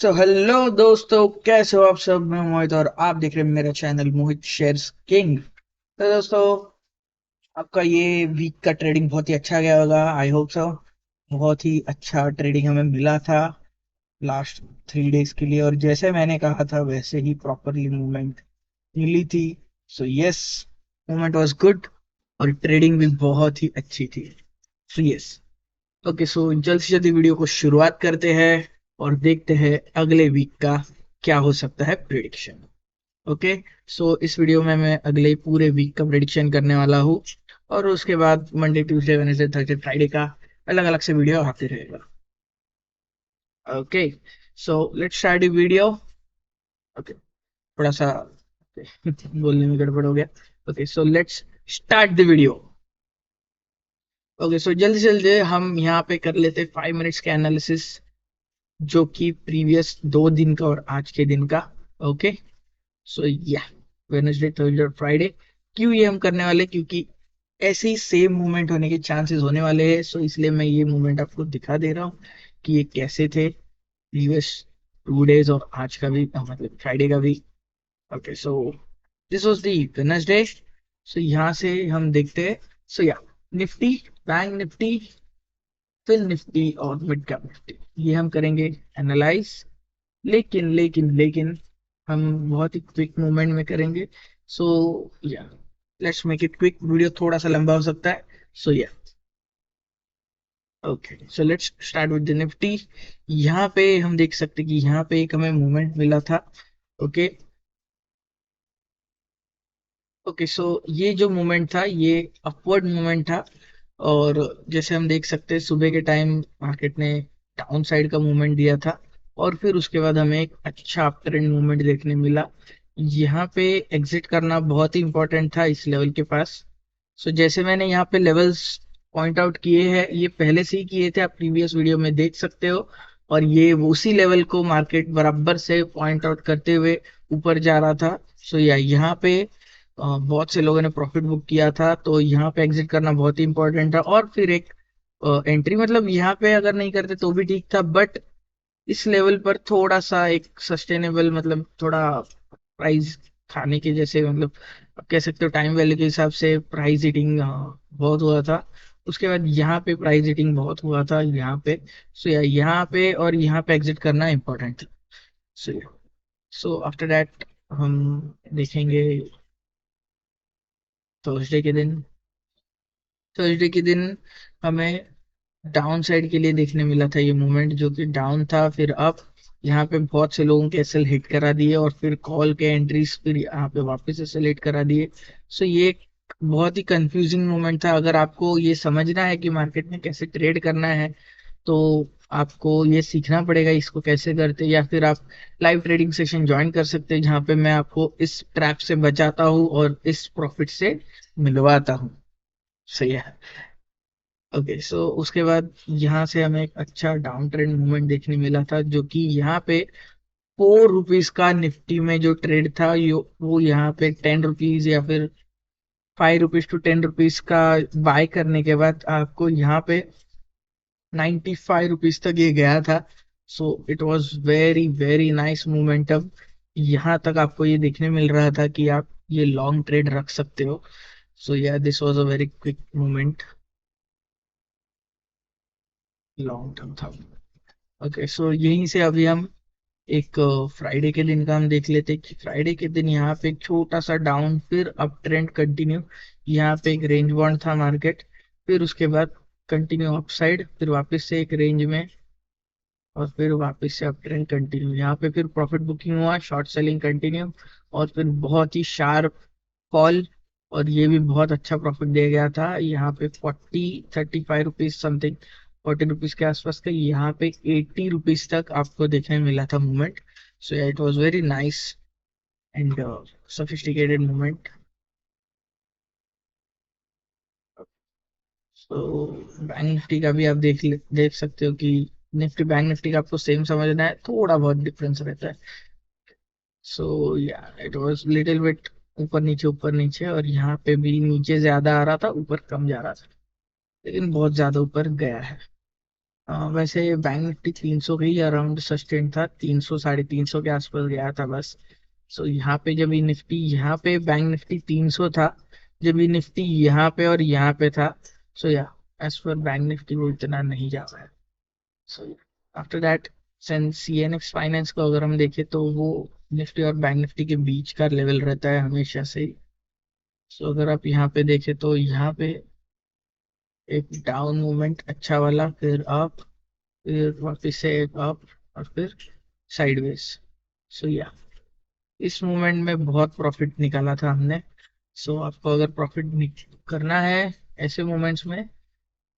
तो हेलो दोस्तों, कैसे हो आप सब। मैं मोहित और आप देख रहे हैं मेरा चैनल मोहित शेयर्स किंग। तो दोस्तों, आपका ये वीक का ट्रेडिंग बहुत ही अच्छा गया होगा, आई होप सो। बहुत ही अच्छा ट्रेडिंग हमें मिला था लास्ट 3 डेज के लिए, और जैसे मैंने कहा था वैसे ही प्रॉपरली मूवमेंट मिली थी। So yes, movement was good और ट्रेडिंग भी बहुत ही अच्छी थी। So yes, okay. सो जल्द से जल्दी वीडियो को शुरुआत करते हैं और देखते हैं अगले वीक का क्या हो सकता है प्रिडिक्शन। ओके। सो इस वीडियो में मैं अगले पूरे वीक का प्रिडिक्शन करने वाला हूँ, और उसके बाद Monday Tuesday Wednesday Thursday Friday का अलग अलग से वीडियो आते रहेगा। Okay. So let's start the video. Okay, थोड़ा सा बोलने में गड़बड़ हो गया। Okay, so let's start the video. Okay, so जल्दी से जल्दी हम यहाँ पे कर लेते 5 मिनट्स के एनालिसिस, जो कि प्रीवियस 2 दिन का और आज के दिन का। ओके। सो या वेडनेसडे थर्सडे और फ्राइडे क्यों ये हम करने वाले, क्योंकि ऐसे ही सेम मूवमेंट होने के चांसेस होने वाले हैं। सो इसलिए मैं ये मूवमेंट आपको दिखा दे रहा हूँ कि ये कैसे थे प्रीवियस 2 डेज और आज का भी, मतलब फ्राइडे का भी। Okay, so this was the Wednesday. So यहाँ से हम देखते हैं। सो या निफ्टी, बैंक निफ्टी, फिर निफ्टी और मिड कैप निफ्टी, ये हम करेंगे एनालाइज। लेकिन हम बहुत ही क्विक मूवमेंट में करेंगे। सो या let's make it quick, video थोड़ा सा लंबा हो सकता है। सो या okay, so let's start with the Nifty. यहाँ पे हम देख सकते हैं कि यहाँ पे एक हमें मूवमेंट मिला था। ओके। ओके, सो ये जो मूवमेंट था ये अपवर्ड मूवमेंट था, और जैसे हम देख सकते हैं सुबह के टाइम मार्केट ने डाउन साइड का मूवमेंट दिया था, और फिर उसके बाद हमें एक अच्छा अप ट्रेंड मूवमेंट देखने मिला। यहाँ पे एग्जिट करना बहुत ही इंपॉर्टेंट था इस लेवल के पास। सो जैसे मैंने यहाँ पे लेवल्स पॉइंट आउट किए हैं, ये पहले से ही किए थे, आप प्रीवियस वीडियो में देख सकते हो। और ये उसी लेवल को मार्केट बराबर से पॉइंट आउट करते हुए ऊपर जा रहा था। सो या यहाँ पे बहुत से लोगों ने प्रॉफिट बुक किया था, तो यहाँ पे एग्जिट करना बहुत ही इंपॉर्टेंट था। और फिर एक एंट्री, मतलब यहाँ पे अगर नहीं करते तो भी ठीक था, बट इस लेवल पर थोड़ा सा एक सस्टेनेबल, मतलब थोड़ा प्राइस खाने के जैसे, मतलब आप कह सकते हो टाइम वैल्यू के हिसाब से प्राइस हीटिंग बहुत हुआ था। उसके बाद यहाँ पे प्राइस हीटिंग बहुत हुआ था यहाँ पे। सो यहाँ पे और यहाँ पे एग्जिट करना इम्पोर्टेंट था। सो सो आफ्टर दैट हम देखेंगे थर्सडे के दिन। थर्सडे के दिन हमें डाउन साइड के लिए देखने मिला था ये मूवमेंट, जो कि डाउन था फिर अप। यहाँ पे बहुत से लोगों के एसएल हिट करा दिए, और फिर कॉल के एंट्रीज फिर यहाँ पे वापस एसएल हिट करा दिए। सो ये एक बहुत ही कंफ्यूजिंग मोमेंट था। अगर आपको ये समझना है कि मार्केट में कैसे ट्रेड करना है, तो आपको ये सीखना पड़ेगा इसको कैसे करते हैं, या फिर आप लाइव ट्रेडिंग सेशन ज्वाइन कर सकते हैं, जहाँ पे मैं आपको इस ट्रैप से बचाता हूँ और इस प्रॉफिट से मिलवाता हूँ। सही है। ओके, सो उसके बाद यहाँ से हमें एक अच्छा डाउन ट्रेंड मूवमेंट देखने मिला था, जो कि यहाँ पे 4 रुपीज का निफ्टी में जो ट्रेड था वो यहाँ पे 10 रुपीज या फिर 5 रुपीज to 10 रुपीज का बाय करने के बाद आपको यहाँ पे 95 रुपीज तक ये गया था। So it was very very nice momentum. यहाँ तक आपको ये देखने मिल रहा था कि आप ये लॉन्ग ट्रेड रख सकते हो। सो या this was a very quick moment, long term था। ओके, सो यहीं से अभी हम एक फ्राइडे के दिन का हम देख लेते हैं कि फ्राइडे के दिन यहाँ पे एक छोटा सा डाउन, फिर अप ट्रेंड कंटिन्यू। यहाँ पे एक रेंज बाउंड था मार्केट, फिर उसके बाद कंटिन्यू अप साइड, फिर वापस से एक रेंज में, और फिर वापस से अप ट्रेंड कंटिन्यू। यहाँ पे फिर प्रॉफिट बुकिंग हुआ, शॉर्ट सेलिंग कंटिन्यू, और फिर बहुत ही शार्प कॉल, और ये भी बहुत अच्छा प्रॉफिट दे गया था। यहाँ पे 35 रुपीज समथिंग, 40 रुपीज के आसपास का, यहाँ पे 80 रुपीज तक आपको देखने में मिला था movement. So it was very nice and sophisticated movement. So bank Nifty का भी आप देख सकते हो कि निफ्टी बैंक निफ्टी का आपको सेम समझना है, थोड़ा बहुत डिफरेंस रहता है। सो या इट वाज लिटिल बिट ऊपर नीचे, और यहाँ पे भी नीचे ज्यादा आ रहा था, ऊपर कम जा रहा था, लेकिन बहुत ज्यादा ऊपर गया है। वैसे बैंक निफ्टी 300 के ही अराउंड सस्टेन था, 300 350 के आसपास गया था बस। सो यहाँ पे जब ये निफ्टी, यहाँ पे बैंक निफ्टी 300 था, जब ये निफ्टी यहाँ पे और यहाँ पे था। सो या एज पर बैंक निफ्टी वो इतना नहीं जा रहा है। So after that, sense CNX finance को अगर हम देखें तो वो निफ्टी और बैंक निफ्टी के बीच का लेवल रहता है हमेशा से ही। सो अगर आप यहाँ पे देखें तो यहाँ पे एक डाउन मूवमेंट अच्छा वाला, फिर अप, फिर वापस से एक अप, और फिर साइडवेज। सो या इस मूवमेंट में बहुत प्रॉफिट निकाला था हमने। सो आपको अगर प्रॉफिट करना है ऐसे मोमेंट्स में,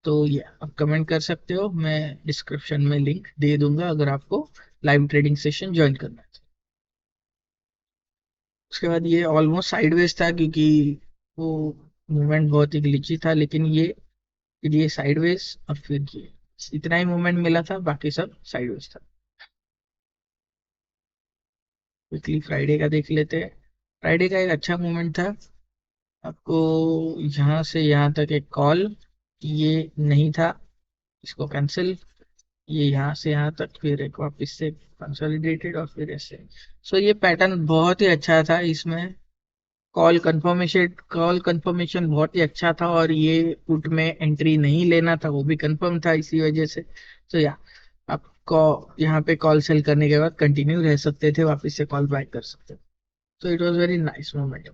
तो ये आप कमेंट कर सकते हो, मैं डिस्क्रिप्शन में लिंक दे दूंगा अगर आपको लाइव ट्रेडिंग सेशन ज्वाइन करना है। उसके बाद ये ऑलमोस्ट साइडवेज था क्योंकि वो मूवमेंट बहुत ही ग्लिची था, लेकिन ये फिर ये साइडवेज और फिर ये इतना ही मूवमेंट मिला था, बाकी सब साइडवेज था। क्विकली फ्राइडे का देख लेते हैं। फ्राइडे का एक अच्छा मूवमेंट था। आपको यहाँ से यहाँ तक एक कॉल, ये नहीं था, इसको कैंसिल। ये यहाँ से यहाँ तक, फिर एक वापस से कंसोलिडेटेड, और फिर ऐसे। सो ये पैटर्न बहुत ही अच्छा था इसमें। कॉल कंफर्मेशन बहुत ही अच्छा था, और ये पुट में एंट्री नहीं लेना था वो भी कंफर्म था इसी वजह से। तो या आपको यहाँ पे कॉल सेल करने के बाद कंटिन्यू रह सकते थे, वापस से कॉल बाय कर सकते थे। तो it was very nice moment.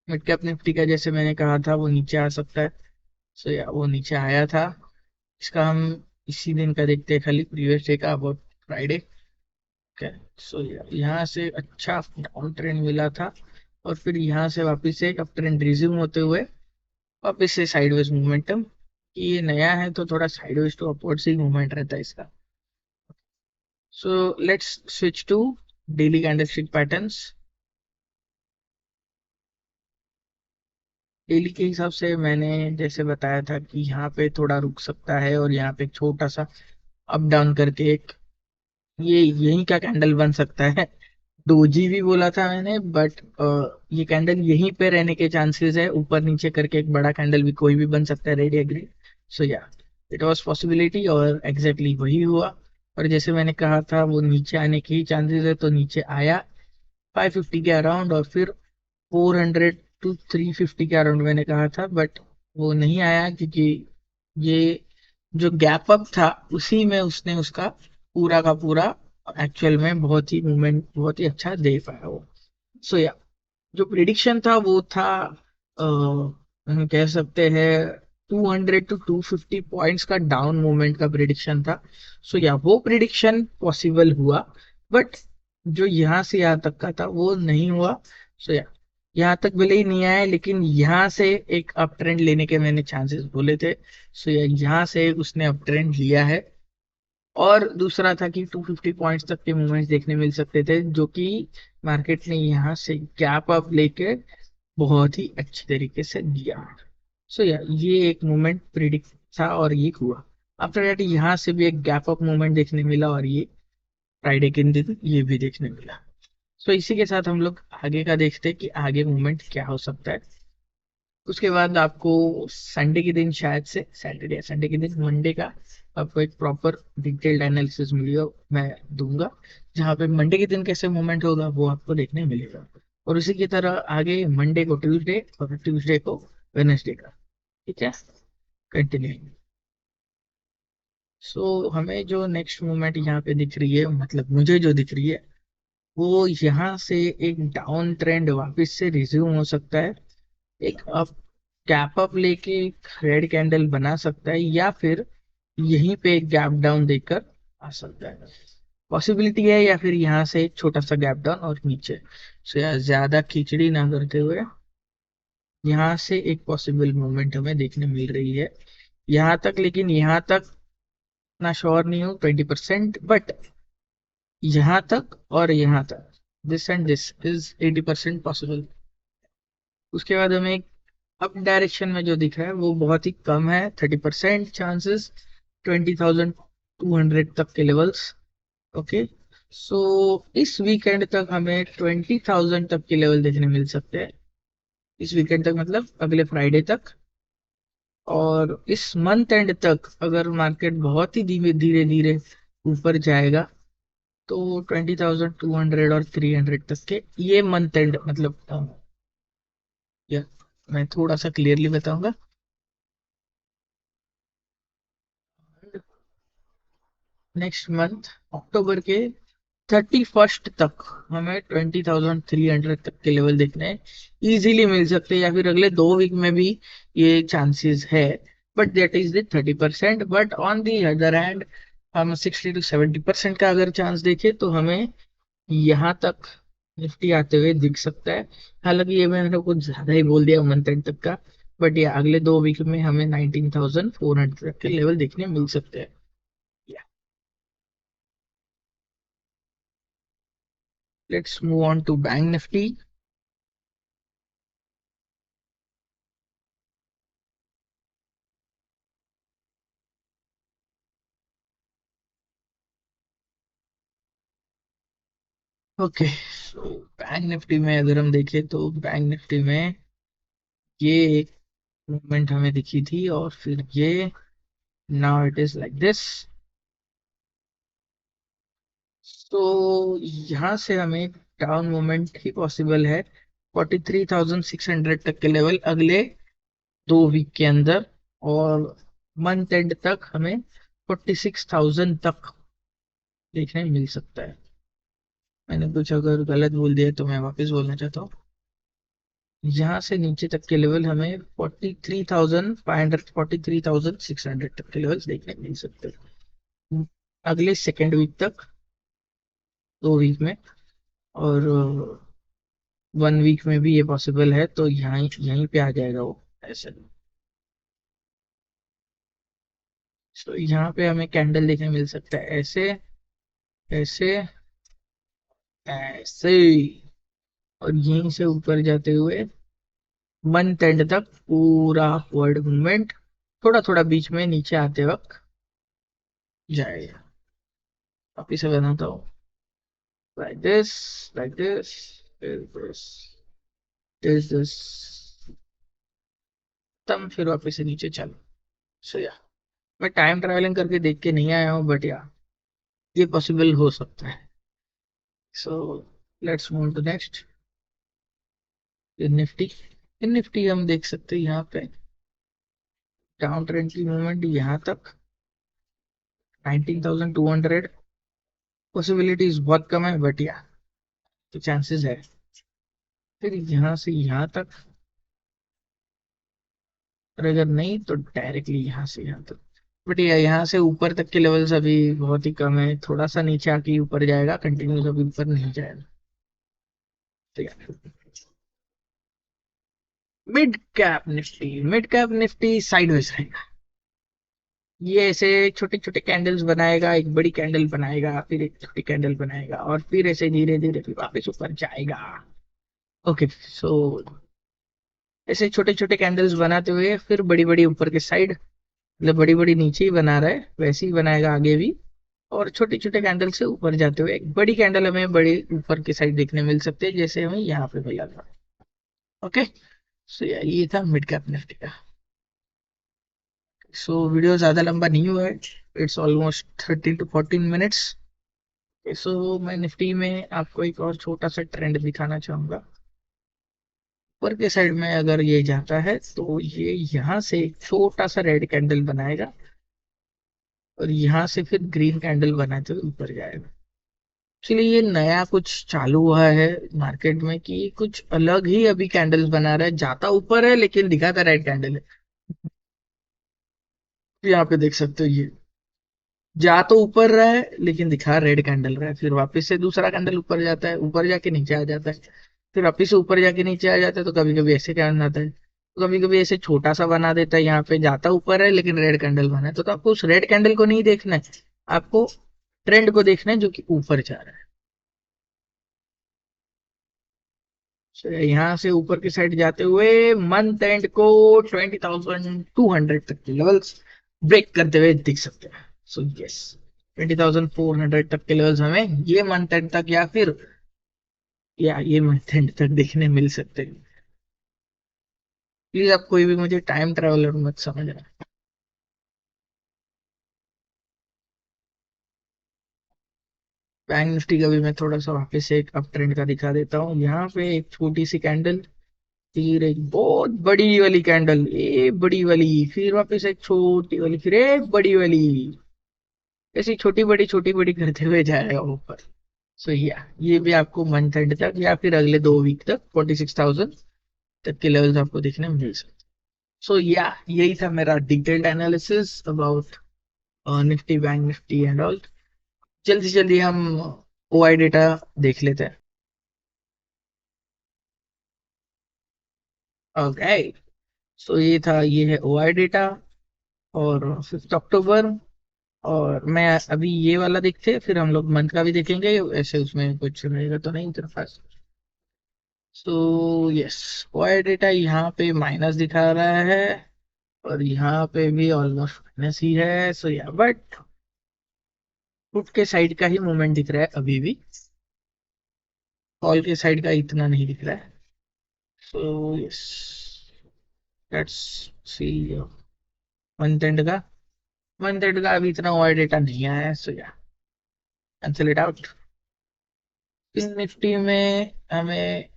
Mid cap Nifty का जैसे मैंने कहा था वो नीचे आ सकता है। सो या वो नीचे आया था। इसका हम इसी दिन का देखते हैं, खाली प्रीवियस डे का, अबाउट फ्राइडे। ओके। सो यहाँ से अच्छा डाउन ट्रेंड मिला था, और फिर यहाँ से वापस से एक अप ट्रेंड रिज्यूम होते हुए वापस से साइडवेज मोमेंटम। ये नया है तो थोड़ा साइडवेज टू अपवर्ड से ही मूवमेंट रहता है इसका। So let's switch to daily candlestick patterns. Daily के हिसाब से मैंने जैसे बताया था कि यहाँ पे थोड़ा रुक सकता है, और यहाँ पे एक छोटा सा अप डाउन करके एक ये यहीं का कैंडल बन सकता है। डोजी भी बोला था मैंने, बट ये कैंडल यहीं पे रहने के चांसेस है, ऊपर नीचे करके एक बड़ा कैंडल भी कोई भी बन सकता है, रेडी एग्री। सो या इट वाज पॉसिबिलिटी, और एग्जैक्टली वही हुआ। और जैसे मैंने कहा था वो नीचे आने के ही चांसेस है, तो नीचे आया 550 के अराउंड, और फिर 400 टू 350 के अराउंड मैंने कहा था, बट वो नहीं आया क्योंकि ये जो गैप अप था उसी में उसने उसका पूरा का पूरा एक्चुअल में बहुत ही मूवमेंट बहुत ही अच्छा दे पाया वो। सो या जो प्रिडिक्शन था वो था, हम कह सकते हैं 200 टू 250 पॉइंट्स का डाउन मूवमेंट का प्रिडिक्शन था। सो या वो प्रिडिक्शन पॉसिबल हुआ, बट जो यहाँ से यहाँ तक का था वो नहीं हुआ। सो या यहाँ तक भले ही नहीं आया, लेकिन यहाँ से एक अप ट्रेंड लेने के मैंने चांसेस बोले थे। सो यहाँ से उसने अप ट्रेंड लिया है। और दूसरा था कि 250 पॉइंट्स तक के मूवमेंट्स देखने मिल सकते थे, जो कि मार्केट ने यहाँ से गैप अप लेके बहुत ही अच्छी तरीके से दिया। सो या ये एक मूवमेंट प्रिडिक्ट था, और ये हुआ। आफ्टर दैट यहाँ से भी एक गैप अप मूवमेंट देखने मिला, और ये फ्राइडे के दिन ये भी देखने मिला। सो इसी के साथ हम लोग आगे का देखते हैं कि आगे मूवमेंट क्या हो सकता है। उसके बाद आपको संडे के दिन, शायद से सैटरडे या संडे के दिन, मंडे का आपको एक प्रॉपर डिटेल्ड एनालिसिस वीडियो मैं दूंगा, जहाँ पे मंडे के दिन कैसे मूवमेंट होगा वो आपको देखने मिलेगा। और उसी की तरह आगे मंडे को ट्यूसडे, और ट्यूसडे को वेनेसडे का। ठीक है, कंटिन्यू। सो हमें जो नेक्स्ट मूवमेंट यहाँ पे दिख रही है, मतलब मुझे जो दिख रही है, वो यहाँ से एक डाउन ट्रेंड वापस से रिज्यूम हो सकता है। एक अप गैप अप लेके रेड कैंडल बना सकता है, या फिर यहीं पे एक गैप डाउन देकर आ सकता है, पॉसिबिलिटी है। या फिर यहाँ से एक छोटा सा गैप डाउन और नीचे। सो यार ज्यादा खिचड़ी ना करते हुए, यहाँ से एक पॉसिबल मूवमेंट हमें देखने मिल रही है यहाँ तक, लेकिन यहाँ तक ना श्योर नहीं हूँ 20%, बट यहाँ तक और यहाँ तक, this and this is 80% possible. उसके बाद हमें अप डायरेक्शन में जो दिख रहा है वो बहुत ही कम है, 30% चांसेस, 20,200 तक के लेवल्स। ओके। सो इस वीकेंड तक हमें 20,000 तक के लेवल देखने मिल सकते हैं। इस वीकेंड तक मतलब अगले फ्राइडे तक। और इस मंथ एंड तक अगर मार्केट बहुत ही धीरे धीरे धीरे ऊपर जाएगा तो 20,200 और 300 तक के ये मंथ एंड मतलब या मैं थोड़ा सा क्लियरली बताऊंगा। नेक्स्ट मंथ अक्टूबर के 31 तक हमें 20,300 तक के लेवल देखने इजीली मिल सकते हैं, या फिर अगले 2 वीक में भी ये चांसेस है। But that is the 30%। But on the other hand हम 60 to 70% का अगर चांस देखें तो हमें यहाँ तक निफ्टी आते हुए दिख सकता है। हालांकि ये मैंने कुछ ज्यादा ही बोल दिया मंथ एंड तक का। बट ये अगले 2 वीक में हमें 19,400 तक के लेवल देखने मिल सकते हैं। Let's move on to bank Nifty. Okay, so bank Nifty में अगर हम देखें तो बैंक निफ्टी में ये एक मूवमेंट हमें दिखी थी और फिर ये now it is like this. तो यहाँ से हमें डाउन मूवमेंट ही पॉसिबल है 43,600 तक के लेवल अगले 2 वीक के अंदर। और मंथ एंड तक हमें 46,000 तक देखने मिल सकता है। मैंने कुछ अगर गलत बोल दिया तो मैं वापस बोलना चाहता हूँ। यहाँ से नीचे तक के लेवल हमें 43,500 43,600 तक के लेवल देखने मिल सकते हैं अगले सेकेंड वीक तक, 2 वीक में। और 1 वीक में भी ये पॉसिबल है, तो यहाँ यहीं पे आ जाएगा वो ऐसे। तो यहाँ पे हमें कैंडल देखने मिल सकता है ऐसे, ऐसे, ऐसे, और यहीं से ऊपर जाते हुए मंथ एंड तक पूरा अपवर्ड मूवमेंट, थोड़ा थोड़ा बीच में नीचे आते वक्त जाएगा। वापिस से बनाता हूँ, like this, like this, this, तब फिर वापस से नीचे चलो। सो या मैं टाइम ट्रैवलिंग करके देख के नहीं आया हूँ, बट या ये पॉसिबल हो सकता है। So let's move to next Nifty. Nifty हम देख सकते हैं यहाँ पे डाउन ट्रेंड की मूवमेंट यहाँ तक 19,200। पॉसिबिलिटीज बहुत कम है, बट या तो चांसेस है। फिर यहाँ से यहाँ तक, और अगर नहीं तो डायरेक्टली यहाँ से यहाँ तक। बट ये यहाँ से ऊपर तक के लेवल्स अभी बहुत ही कम है, थोड़ा सा नीचे आके ऊपर जाएगा, कंटिन्यूस अभी ऊपर नहीं जाएगा। ठीक है, मिड कैप निफ्टी साइडवेज रहेगा। ये ऐसे छोटे छोटे कैंडल्स बनाएगा, एक बड़ी कैंडल बनाएगा, फिर एक छोटी कैंडल बनाएगा, और फिर ऐसे धीरे धीरे फिर वापस ऊपर जाएगा। ओके, सो ऐसे छोटे छोटे कैंडल्स बनाते हुए फिर बड़ी बड़ी ऊपर के साइड, मतलब बड़ी बड़ी नीचे ही बना रहा है वैसे ही बनाएगा आगे भी। और छोटे छोटे कैंडल से ऊपर जाते हुए एक बड़ी कैंडल हमें बड़ी ऊपर की साइड देखने मिल सकते हैं, जैसे हमें यहाँ पे मिला था। ओके, सो ये था मिड कैप निफ्टी का। सो वीडियो ज्यादा लंबा नहीं हुआ है, इट्स ऑलमोस्ट 13 to 14 मिनट्स। सो मैं निफ्टी में आपको एक और छोटा सा ट्रेंड दिखाना चाहूंगा। ऊपर के साइड में अगर ये जाता है तो ये यहाँ से एक छोटा सा रेड कैंडल बनाएगा, और यहाँ से फिर ग्रीन कैंडल बनाते हुए ऊपर जाएगा। इसलिए ये नया कुछ चालू हुआ है मार्केट में कि कुछ अलग ही अभी कैंडल्स बना रहा है, जाता ऊपर है लेकिन दिखाता रेड कैंडल है। तो यहाँ पे देख सकते हो ये जा तो ऊपर रहा है लेकिन दिखा रेड कैंडल रहा है, फिर वापस से दूसरा कैंडल ऊपर जाता है, ऊपर जाके नीचे आ जाता है, फिर वापस से ऊपर जाके नीचे आ जाता है। तो कभी कभी ऐसे कैंडल आता है, तो कभी कभी ऐसे छोटा सा बना देता है, यहाँ पे जाता ऊपर है लेकिन रेड कैंडल बना है। तो आपको उस रेड कैंडल को नहीं देखना है, आपको ट्रेंड को देखना है जो कि ऊपर जा रहा है। यहाँ से ऊपर की साइड जाते हुए मंथ एंड को 20,200 तक के लेवल्स ब्रेक करते हुए दिख सकते हैं। सो यस, 20,400 तक के लेवल्स हमें ये मंथ एंड तक या ये मंथ एंड तक देखने मिल सकते हैं। प्लीज आप कोई भी मुझे टाइम ट्रेवलर मत समझना। बैंक निफ्टी का भी मैं थोड़ा सा वापस से एक अप ट्रेंड का दिखा देता हूँ। यहाँ पे एक छोटी सी कैंडल, फिर एक बहुत बड़ी वाली कैंडल, एक बड़ी वाली, फिर वापस एक छोटी वाली, फिर एक बड़ी वाली, ऐसी छोटी बड़ी करते हुए जाएगा ऊपर। सो ये भी आपको मंथ एंड तक या फिर अगले 2 वीक तक 46,000 तक के लेवल्स आपको देखने में मिल सकते। सो यही था मेरा detailed analysis about Nifty, bank Nifty and all. जल्दी जल्दी हम ओआई डेटा देख लेते हैं। ओके, सो ये है ओआई डेटा और 5 अक्टूबर। और मैं अभी ये वाला देखते हैं, फिर हम लोग मंथ का भी देखेंगे, ऐसे उसमें कुछ रहेगा तो नहीं तेरे पास। सो यस, ओआई डेटा यहाँ पे माइनस दिखा रहा है और यहाँ पे भी ऑलमोस्ट माइनस ही है। सो बट पुट के साइड का ही मूवमेंट दिख रहा है अभी भी, कॉल के साइड का इतना नहीं दिख रहा है। So yes, let's see month end का। मंथ एंड का अभी इतना ओआई डेटा नहीं आया है। So cancel it out. इन निफ्टी में हमें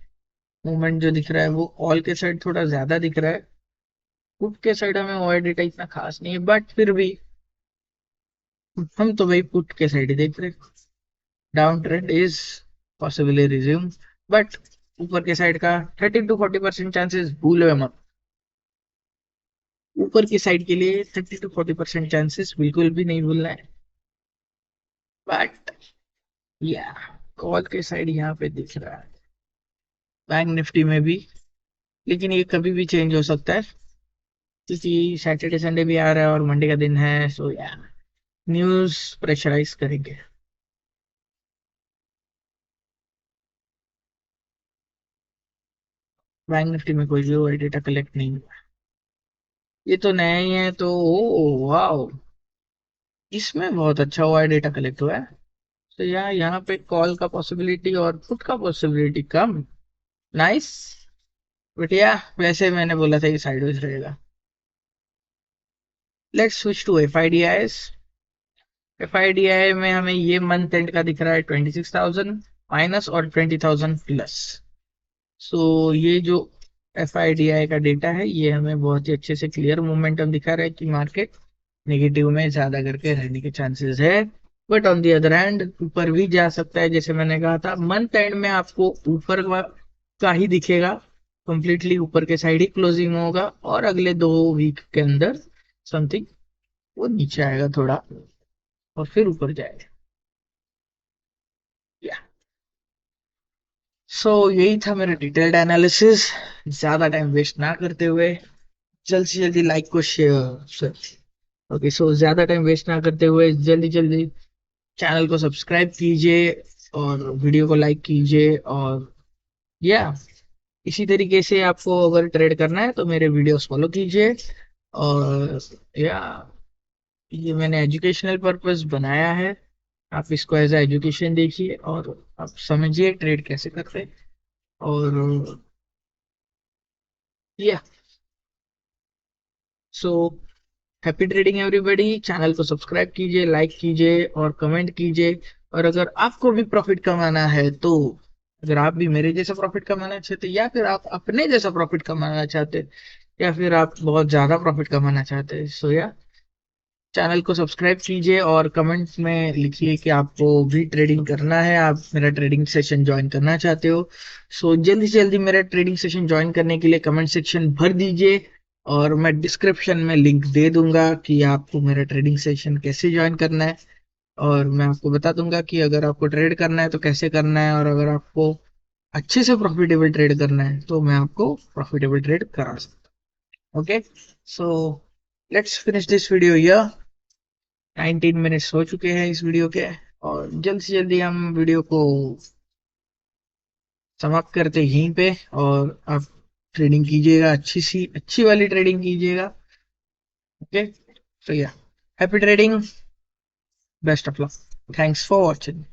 मूवमेंट जो दिख रहा है वो कॉल के साइड थोड़ा ज्यादा दिख रहा है। पुट के साइड हमें ओआई डेटा इतना खास नहीं है, बट फिर भी हम तो भाई पुट के साइड ही देख रहे हैं। Down trend is possibly resume, but ऊपर के साइड का 30 to 40% चांसेस भूलो मत। ऊपर की साइड के लिए 30 to 40% चांसेस बिल्कुल भी नहीं भूलना है। बट या कॉल के साइड यहाँ पे दिख रहा है, बैंक निफ्टी में भी। लेकिन ये कभी भी चेंज हो सकता है क्योंकि सैटरडे संडे भी आ रहा है और मंडे का दिन है। सो न्यूज प्रेशराइज करेंगे। बैंक निफ्टी में कोई भी डेटा कलेक्ट नहीं हुआ। ये तो नया ही है तो ओ वाओ, इसमें बहुत अच्छा हुआ है, डेटा कलेक्ट हुआ है। तो यहाँ पे कॉल का पॉसिबिलिटी और पुट का पॉसिबिलिटी कम। नाइस। बट वैसे मैंने बोला था ये साइडवेज रहेगा। Let's switch to F I D I S. F I D I में हमें ये मंथ एंड का दिख रहा है 26,000 माइनस और 20,000 प्लस। सो ये जो एफ आई डी आई का डेटा है ये हमें बहुत ही अच्छे से क्लियर मोमेंटम दिखा रहा है कि मार्केट नेगेटिव में ज्यादा करके रहने के चांसेस है। But on the other hand ऊपर भी जा सकता है, जैसे मैंने कहा था मंथ एंड में आपको ऊपर का ही दिखेगा, कंप्लीटली ऊपर के साइड ही क्लोजिंग होगा और अगले 2 वीक के अंदर समथिंग वो नीचे आएगा थोड़ा और फिर ऊपर जाएगा। या यही था मेरा डिटेल्ड एनालिसिस। ज्यादा टाइम वेस्ट ना करते हुए जल्द से जल्दी लाइक को शेयर, ओके, ज्यादा टाइम वेस्ट ना करते हुए जल्दी जल्दी चैनल को सब्सक्राइब कीजिए और वीडियो को लाइक कीजिए। और या इसी तरीके से आपको अगर ट्रेड करना है तो मेरे वीडियोस फॉलो कीजिए। और या ये मैंने एजुकेशनल पर्पस बनाया है, आप इसको एज ए एजुकेशन देखिए और आप समझिए ट्रेड कैसे करते हैं। और या so happy trading everybody. Channel को सब्सक्राइब कीजिए, लाइक कीजिए और कमेंट कीजिए। और अगर आपको भी प्रॉफिट कमाना है तो, अगर आप भी मेरे जैसा प्रॉफिट कमाना चाहते या फिर आप अपने जैसा प्रॉफिट कमाना चाहते या फिर आप बहुत ज्यादा प्रॉफिट कमाना चाहते हैं, चैनल को सब्सक्राइब कीजिए और कमेंट्स में लिखिए कि आपको भी ट्रेडिंग करना है, आप मेरा ट्रेडिंग सेशन ज्वाइन करना चाहते हो। जल्दी से जल्दी मेरा ट्रेडिंग सेशन ज्वाइन करने के लिए कमेंट सेक्शन भर दीजिए और मैं डिस्क्रिप्शन में लिंक दे दूंगा कि आपको मेरा ट्रेडिंग सेशन कैसे ज्वाइन करना है। और मैं आपको बता दूंगा कि अगर आपको ट्रेड करना है तो कैसे करना है, और अगर आपको अच्छे से प्रॉफिटेबल ट्रेड करना है तो मैं आपको प्रॉफिटेबल ट्रेड करा सकता हूँ। Okay, so let's finish this video here. 19 minutes हो चुके हैं इस वीडियो के और जल्द से जल्दी हम वीडियो को समाप्त करते हैं यहीं पे। और आप ट्रेडिंग कीजिएगा, अच्छी वाली ट्रेडिंग कीजिएगा। Okay, happy trading, best of luck, thanks for watching.